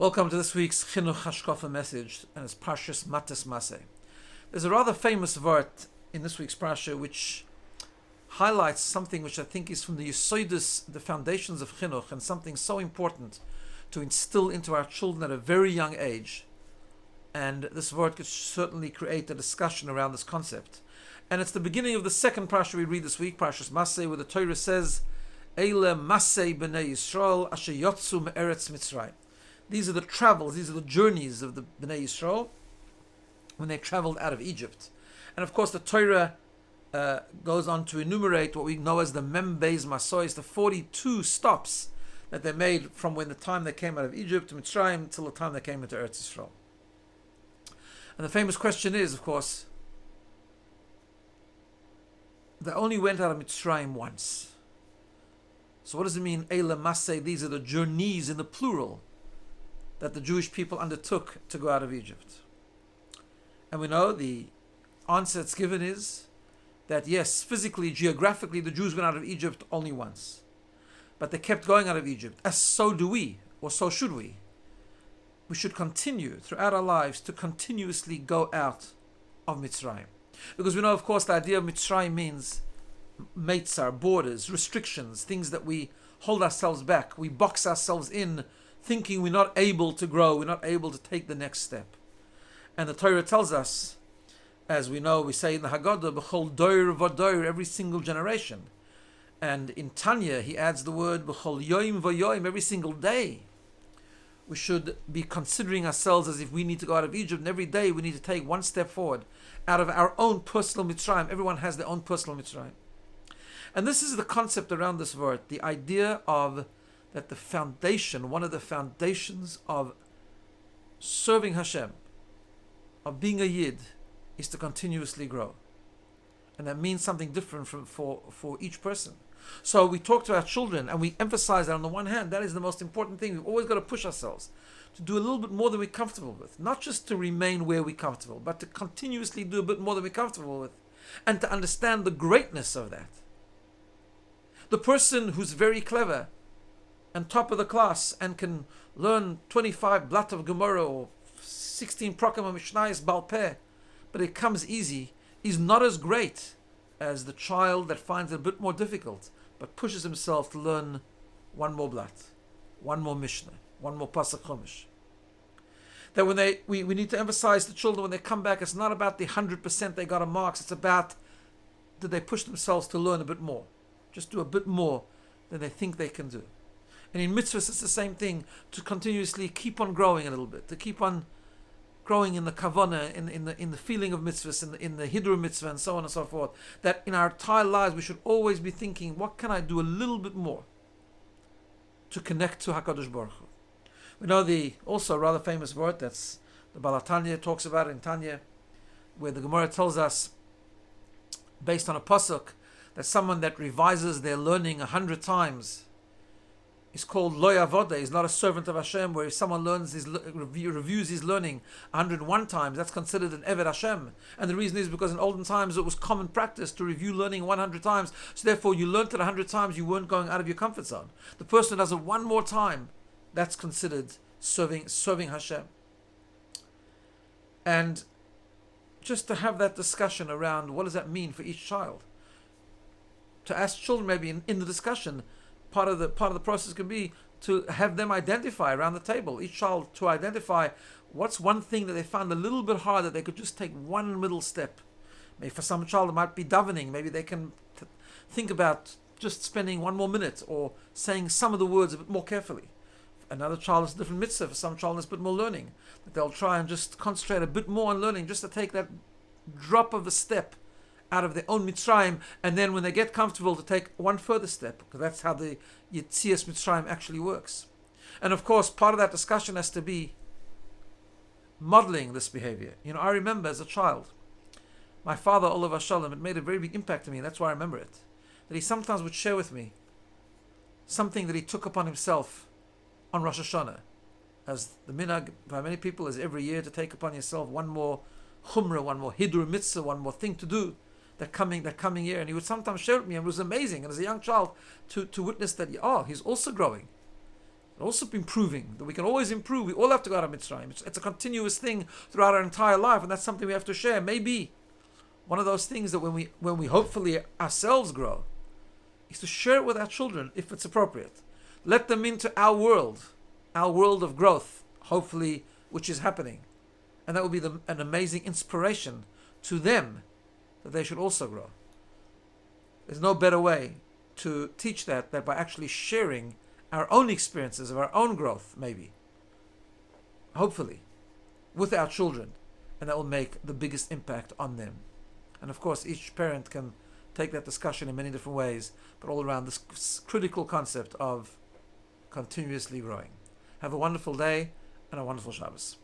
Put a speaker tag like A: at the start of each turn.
A: Welcome to this week's Chinuch Hashkafa message, and it's Parshas Matas Maseh. There's a rather famous word in this week's Parsha which highlights something which I think is from the Yesodus, the foundations of Chinuch, and something so important to instill into our children at a very young age. And this word could certainly create a discussion around this concept. And it's the beginning of the second Parsha we read this week, Parshas Maseh, where the Torah says, Eile Maseh b'nei Yisrael asher yotzu me'eretz Mitzrayim. These are the travels, these are the journeys of the Bnei Yisrael when they traveled out of Egypt. And of course the Torah goes on to enumerate what we know as the Mem Beis Masois, the 42 stops that they made from when the time they came out of Egypt to Mitzrayim till the time they came into Eretz Yisrael. And the famous question is, of course, they only went out of Mitzrayim once. So what does it mean, Eile Maseh? These are the journeys in the plural that the Jewish people undertook to go out of Egypt. And we know the answer that's given is that yes, physically, geographically, the Jews went out of Egypt only once. But they kept going out of Egypt, as so do we, or so should we. We should continue throughout our lives to continuously go out of Mitzrayim. Because we know, of course, the idea of Mitzrayim means meitzar, borders, restrictions, things that we hold ourselves back, we box ourselves in, thinking we're not able to grow, we're not able to take the next step. And the Torah tells us, as we know, we say in the Haggadah, B'chol doir v'doir, every single generation. And in Tanya, he adds the word, B'chol yoim v'yoim, every single day. We should be considering ourselves as if we need to go out of Egypt, and every day we need to take one step forward out of our own personal Mitzrayim. Everyone has their own personal Mitzrayim. And this is the concept around this word, the idea of that the foundation, one of the foundations of serving Hashem, of being a Yid, is to continuously grow. And that means something different for each person. So we talk to our children and we emphasize that on the one hand, that is the most important thing. We've always got to push ourselves to do a little bit more than we're comfortable with. Not just to remain where we're comfortable, but to continuously do a bit more than we're comfortable with. And to understand the greatness of that. The person who's very clever and top of the class and can learn 25 blat of Gemara or 16 Prokem of Mishnayos Baal Peh, but it comes easy, is not as great as the child that finds it a bit more difficult, but pushes himself to learn one more blat, one more Mishnah, one more Pasuk Chumash. That when we need to emphasize the children when they come back, it's not about the 100% they got on marks, it's about did they push themselves to learn a bit more, just do a bit more than they think they can do. And in mitzvahs, it's the same thing, to continuously keep on growing a little bit, to keep on growing in the kavanah, in the feeling of mitzvahs, in the hiddur mitzvah, and so on and so forth. That in our entire lives, we should always be thinking, what can I do a little bit more to connect to HaKadosh Baruch Hu? We know the also rather famous word that's the Baal Tanya talks about in Tanya, where the Gemara tells us, based on a pasuk, that someone that revises their learning 100 times is called lo yavoda, is not a servant of Hashem, where if someone learns reviews his learning 101 times, that's considered an Eved Hashem. And the reason is because in olden times it was common practice to review learning 100 times. So therefore you learnt it 100 times, you weren't going out of your comfort zone. The person who does it one more time, that's considered serving Hashem. And just to have that discussion around what does that mean for each child. To ask children maybe in the discussion, part of the process can be to have them identify around the table, each child to identify what's one thing that they found a little bit hard that they could just take one little step. Maybe for some child it might be davening, maybe they can think about just spending one more minute or saying some of the words a bit more carefully. Another child is a different mitzvah, for some child is a bit more learning. That they'll try and just concentrate a bit more on learning, just to take that drop of a step out of their own Mitzrayim, and then when they get comfortable to take one further step, because that's how the Yetzias Mitzrayim actually works. And of course, part of that discussion has to be modeling this behavior. You know, I remember as a child, my father, Olav Shalom, it made a very big impact to me, and that's why I remember it, that he sometimes would share with me something that he took upon himself on Rosh Hashanah, as the minhag by many people is every year to take upon yourself one more chumrah, one more hidur mitzvah, one more thing to do that coming year. And he would sometimes share with me, and it was amazing. And as a young child, to witness that, he's also growing. also improving, that we can always improve. We all have to go out of Mitzrayim. It's a continuous thing throughout our entire life, and that's something we have to share. Maybe one of those things that when we hopefully ourselves grow, is to share it with our children if it's appropriate. Let them into our world of growth, hopefully, which is happening. And that will be an amazing inspiration to them that they should also grow. There's no better way to teach that by actually sharing our own experiences of our own growth, maybe, hopefully, with our children, and that will make the biggest impact on them. And of course, each parent can take that discussion in many different ways, but all around this critical concept of continuously growing. Have a wonderful day and a wonderful Shabbos.